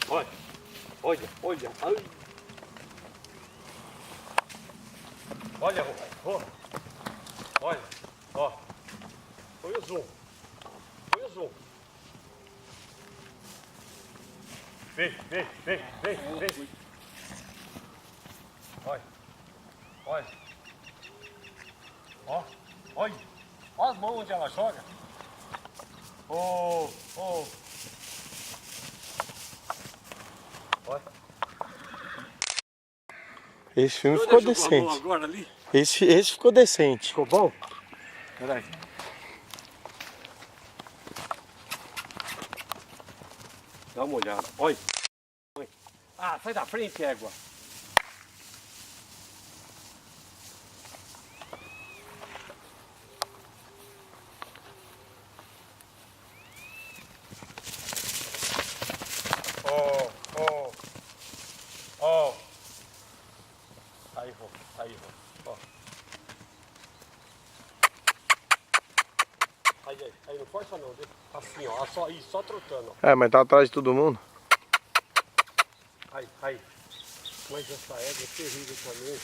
Olha, olha, olha. Ai. Olha, ó. Olha, ó. Foi o zoom. Foi o zoom. Vem, vem, vem, vem, vem. Olha, olha. Ó, olha. Olha as mãos onde ela joga. Oh, oh. Olha. Esse filme ficou decente. Agora ali. Esse ficou decente. Ficou bom? Peraí. Dá uma olhada. Olha. Ah, sai da frente, égua. Oh, oh, oh. Aí, vô. Aí, vô. Ó. Aí, não força não, viu? Assim, ó. Só, isso, só trotando, ó. É, mas tá atrás de todo mundo. Aí. Mas essa égua é terrível também.